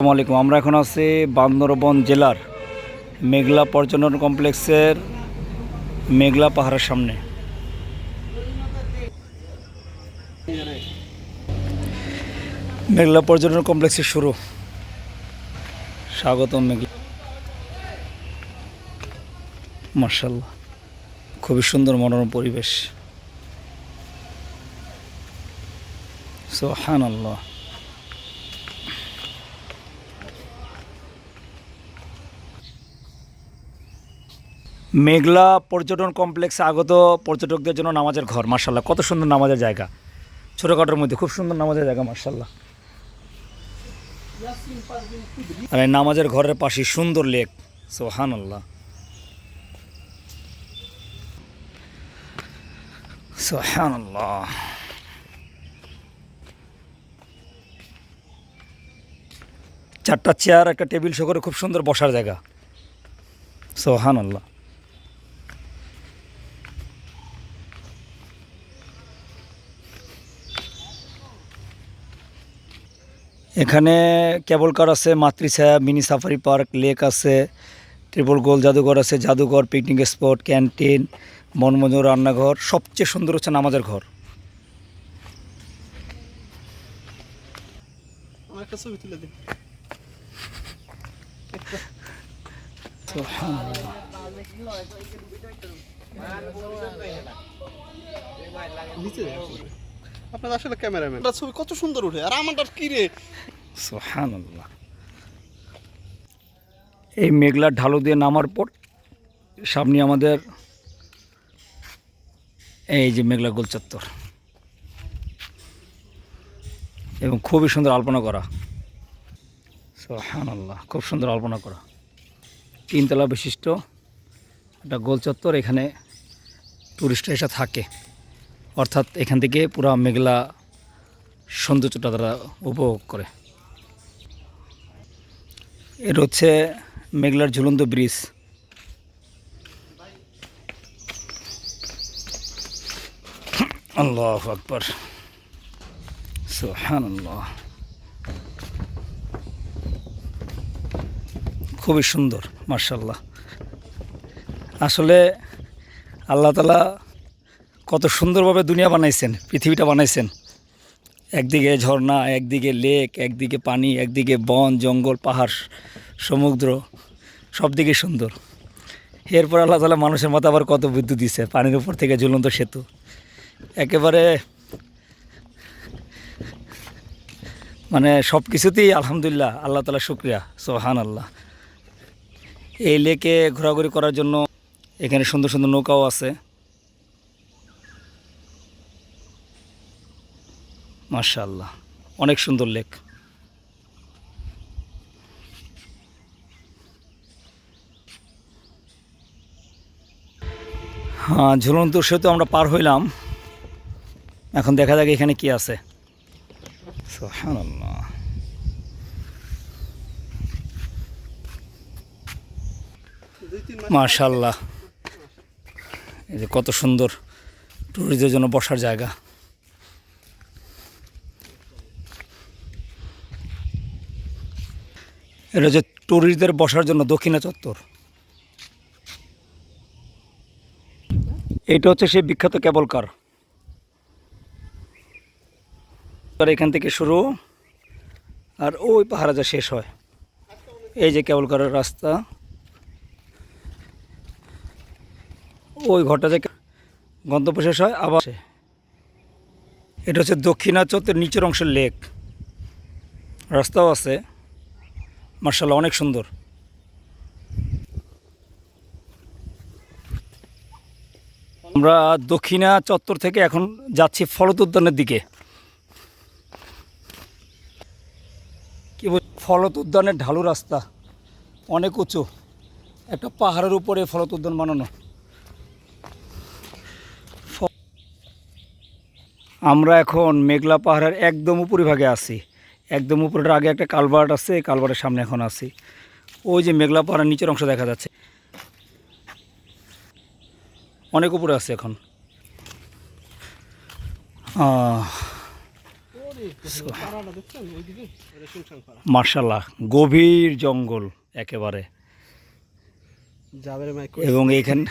আসসালামু আলাইকুম। আমরা এখন আছি বান্দরবান জেলার মেঘলা পর্যটন কমপ্লেক্সের মেঘলা পাহাড়ের সামনে। মেঘলা পর্যটন কমপ্লেক্সের শুরু। স্বাগতম মেঘলা। মাশাআল্লাহ, খুবই সুন্দর মনোরম পরিবেশ। সুবহানাল্লাহ। মেঘলা পর্যটন কমপ্লেক্সে আগত পর্যটকদের জন্য নামাজের ঘর। মাশাআল্লাহ, কত সুন্দর নামাজের জায়গা। ছোটোখাটোর মধ্যে খুব সুন্দর নামাজের জায়গা। মাশাআল্লাহ। আর এই নামাজের ঘরের পাশে সুন্দর লেক। সুবহানাল্লাহ, সুবহানাল্লাহ। চারটা চেয়ার, একটা টেবিল সহ করে খুব সুন্দর বসার জায়গা। সুবহানাল্লাহ। এখানে কেবল কার আছে, Matrichhaya, mini safari park, lake আছে, ট্রিপল গোল জাদুঘর আছে, জাদুঘর, পিকনিক স্পট, ক্যান্টিন, মনমোহন রান্নাঘর। সবচেয়ে সুন্দর হচ্ছে নামাজের ঘর। আপনার আসলে ক্যামেরাম্যান, ছবি কত সুন্দর উঠে, আর আমারটা কি রে। সুবহানাল্লাহ। এই মেঘলা ঢালু দিয়ে নামার পর সামনে আমাদের এই যে মেঘলা গোল চত্বর, এবং খুবই সুন্দর আলপনা করা। সুবহানাল্লাহ, খুব সুন্দর আলপনা করা। 3 তলা বিশিষ্ট একটা গোল চত্বর। এখানে টুরিস্টরা এসে থাকে, অর্থাৎ এখান থেকে পুরা মেঘলা সৌন্দর্যটা তারা উপভোগ করে। এটা হচ্ছে মেঘলার ঝুলন্ত ব্রিজ। আল্লাহু আকবার, সুবহানাল্লাহ। খুবই সুন্দর, মাশাআল্লাহ। আসলে আল্লাহ তাআলা কত সুন্দরভাবে দুনিয়া বানাইছেন, পৃথিবীটা বানাইছেন। একদিকে ঝর্ণা, একদিকে লেক, একদিকে পানি, একদিকে বন জঙ্গল, পাহাড়, সমুদ্র, সব দিকে সুন্দর। এরপর আল্লাহ তাআলা মানুষের মতো আবার কত বিদ্যুৎ দিছে, পানির উপর থেকে ঝুলন্ত সেতু। একেবারে মানে সব কিছুতেই আলহামদুলিল্লাহ, আল্লাহ তাআলা শুকরিয়া। সুবহানাল্লাহ। এই লেকে ঘোরাঘুরি করার জন্য এখানে সুন্দর সুন্দর নৌকাও আছে। মাশাআল্লাহ, অনেক সুন্দর লেক। হ্যাঁ, ঝুলন্ত সেতু আমরা পার হইলাম। এখন দেখা যাক এখানে কি আছে। সুবহানাল্লাহ। মাশাআল্লাহ, এই যে কত সুন্দর টুরিস্টদের জন্য বসার জায়গা। এটা হচ্ছে টুরিস্টদের বসার জন্য দক্ষিণা চত্বর। এইটা হচ্ছে সেই বিখ্যাত কেবল কার। এখান থেকে শুরু, আর ওই পাহাড়ে যা শেষ হয়। এই যে কেবল কারের রাস্তা, ওই ঘরটা যে গন্তব্য শেষ হয় আবার। এটা হচ্ছে দক্ষিণা চত্বরের নিচের অংশের লেক। রাস্তাও আছে, মাশাআল্লাহ, অনেক সুন্দর। আমরা দক্ষিণা চত্বর থেকে এখন যাচ্ছি ফলত উদ্যানের দিকে। কি ফলত উদ্যানের ঢালু রাস্তা, অনেক উঁচু, একটা পাহাড়ের উপরে ফলত উদ্যান বানানো। আমরা এখন মেঘলা পাহাড়ের একদম উপরিভাগে আছি। একদম উপরের আগে একটা কালভার্ট আছে, এই কালভার্টের সামনে এখন আছি। ওই যে মেঘলা পাহাড়ের নিচের অংশ দেখা যাচ্ছে, অনেক উপরে আছে এখন। পাড়াটা দেখছেন ওইদিকে শুনশান পাড়া মার্শাল্লাহ, গভীর জঙ্গল একেবারে। যাবের মাইক এবং এইখানে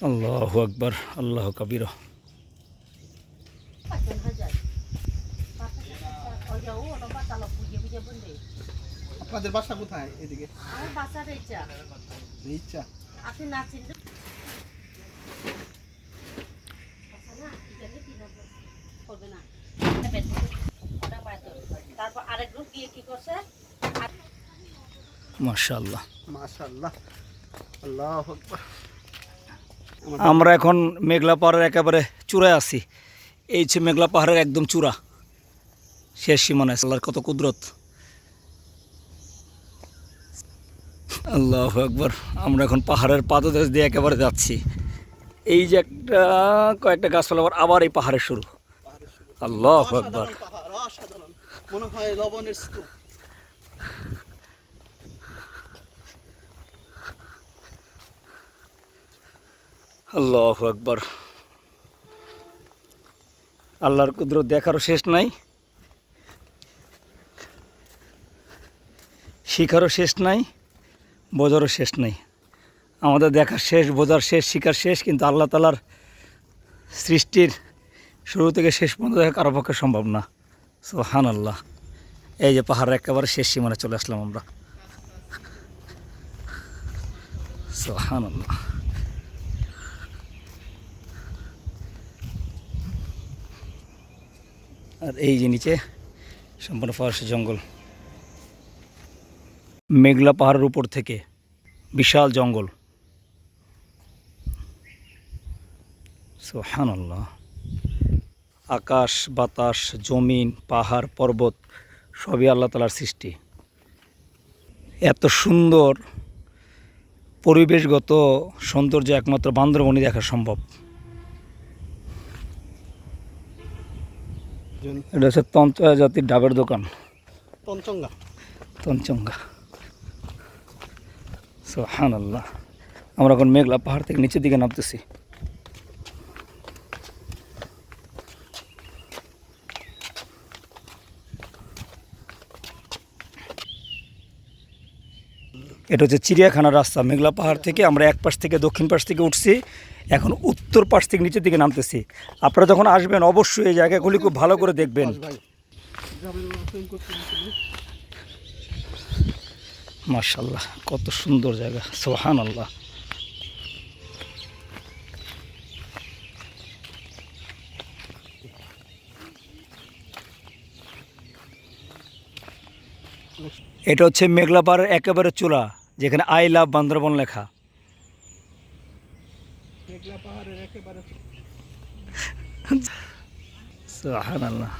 আল্লাহু আকবার, আল্লাহ কাবীর। আপনাদের বাসা কোথায় এদিকে আমার বাসার ইচ্ছা ইচ্ছা আপনি নাচেন করবে না তারপর আরেক গ্রুপ গিয়ে কি করছে মাশাআল্লাহ। মাশাআল্লাহ আল্লাহু আকবার আমরা এখন মেঘলা পাহাড়ের একেবারে চূড়ায় আছি। এই হচ্ছে মেঘলা পাহাড়ের একদম চূড়া, শেষ সীমানায়। আল্লাহর কত কুদরত, আল্লাহু আকবার। আমরা এখন পাহাড়ের পাদদেশ দিয়ে একেবারে যাচ্ছি। এই যে কয়েকটা গাছপালা, আবার এই পাহাড়ের শুরু। আল্লাহু আকবার। অসাধারণ পাহাড়, অসাধারণ, মনে হয় লবণের স্তূপ। আল্লাহু আকবার। আল্লাহর কুদরত দেখারও শেষ নাই, শিখারও শেষ নাই, বোঝারও শেষ নাই। আমাদের দেখার শেষ, বোঝার শেষ, শিখার শেষ, কিন্তু আল্লাহ তাআলার সৃষ্টির শুরু থেকে শেষ পর্যন্ত দেখা কারো পক্ষে সম্ভব না। সুবহানাল্লাহ। এই যে পাহাড়ের একেবারে শেষ সীমানায় চলে আসলাম আমরা। সুবহানাল্লাহ। আর এই যে নিচে সম্পূর্ণ ফরেস্ট জঙ্গল। মেঘলা পাহাড়ের উপর থেকে বিশাল জঙ্গল। সুবহানাল্লাহ। আকাশ, বাতাস, জমিন, পাহাড়, পর্বত সবই আল্লাহ তাআলার সৃষ্টি। এত সুন্দর পরিবেশগত সৌন্দর্য একমাত্র বান্দরবনে দেখা সম্ভব। এটা হচ্ছে তঞ্চঙ্গা জাতির ডাবের দোকান। তঞ্চঙ্গা তঞ্চঙ্গা। সুবহানাল্লাহ। আমরা এখন মেঘলা পাহাড় থেকে নিচের দিকে নামতেছি। এটা হচ্ছে চিড়িয়াখানার রাস্তা। মেঘলা পাহাড় থেকে আমরা এক পাশ থেকে দক্ষিণ পাশ থেকে উঠছি, এখন উত্তর পাশ থেকে নিচের দিকে নামতেছি। আপনারা যখন আসবেন অবশ্যই এই জায়গাগুলি খুব ভালো করে দেখবেন। ভাই যাবেন ফোন করতে মাশাআল্লাহ, কত সুন্দর জায়গা। সুবহানাল্লাহ। এটা হচ্ছে মেঘলা পাহাড়ের একেবারে চূড়া, যেখানে আই লাভ বান্দরবন লেখা। মেঘলা পাহাড়ের একেবারে সুবহানাল্লাহ।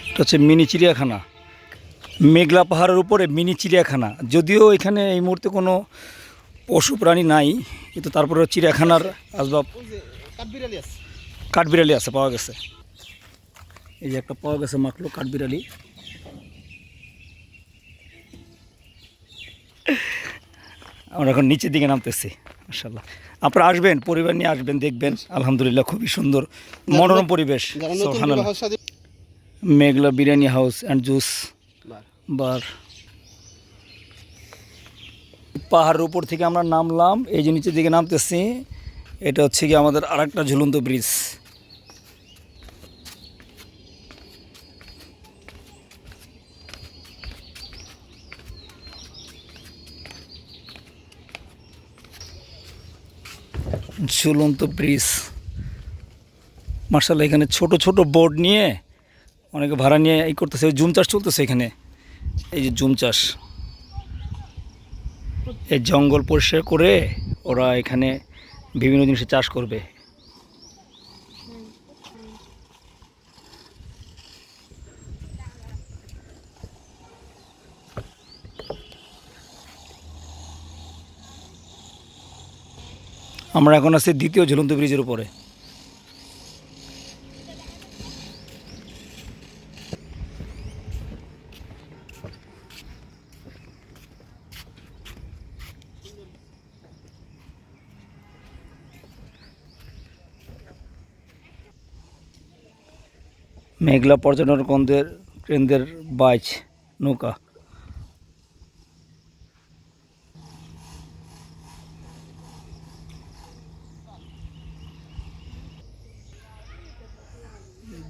এটা হচ্ছে মিনি চিড়িয়াখানা। মেঘলা পাহাড়ের উপরে মিনি চিড়িয়াখানা। যদিও এখানে এই মুহূর্তে কোনো পশু প্রাণী নাই, কিন্তু তারপরে চিড়িয়াখানার আসবাব, ওই যে কাঠবিড়ালি আছে। কাঠবিড়ালি আছে, পাওয়া গেছে। এই যে একটা পাওয়া গেছে মাকলো কাঠবিড়ালি। আমরা এখন নিচের দিকে নামতেছি। মাশাআল্লাহ। আপনারা আসবেন, পরিবার নিয়ে আসবেন, দেখবেন। আলহামদুলিল্লাহ, খুবই সুন্দর মনোরম পরিবেশ। যারা নতুন সুবহানাল্লাহ। বিবাহ শাদী Meghla biryani house and juice bar. পাহাড়ের উপর থেকে আমরা নামলাম, এই যে নিচের দিকে নামতেছি। এটা হচ্ছে কি আমাদের আরেকটা ঝুলন্ত ব্রিজ। ঝুলন্ত ব্রিজ। মার্শাল্লাহ, এখানে ছোট ছোট বোট নিয়ে অনেকে ভাড়া নিয়ে এই করতেছে। জুম চাষ চলতেছে এখানে। এই যে জুম চাষ, এই জঙ্গল পরিষ্কার করে ওরা এখানে বিভিন্ন জিনিসের চাষ করবে। আমরা এখন আছি দ্বিতীয় ঝুলন্ত ব্রিজের উপরে। মেঘলা পর্যটন কেন্দ্রের বাইচ নৌকা।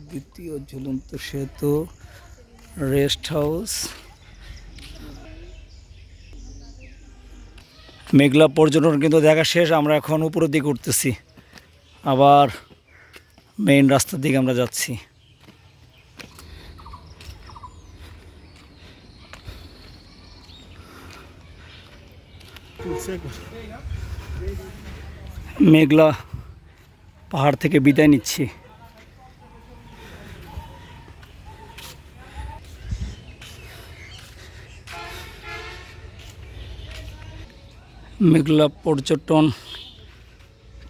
দ্বিতীয় ঝুলন্ত সেতু, রেস্ট হাউস। মেঘলা পর্যটন কিন্তু দেখা শেষ, আমরা এখন উপরের দিকে উঠতেছি, আবার মেইন রাস্তার দিকে আমরা যাচ্ছি। মেঘলা পাহাড় থেকে বিদায় নিচ্ছি। মেঘলা পর্যটন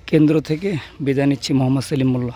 কেন্দ্র থেকে বিদায় নিচ্ছি, মোহাম্মদ সেলিম মোল্লা।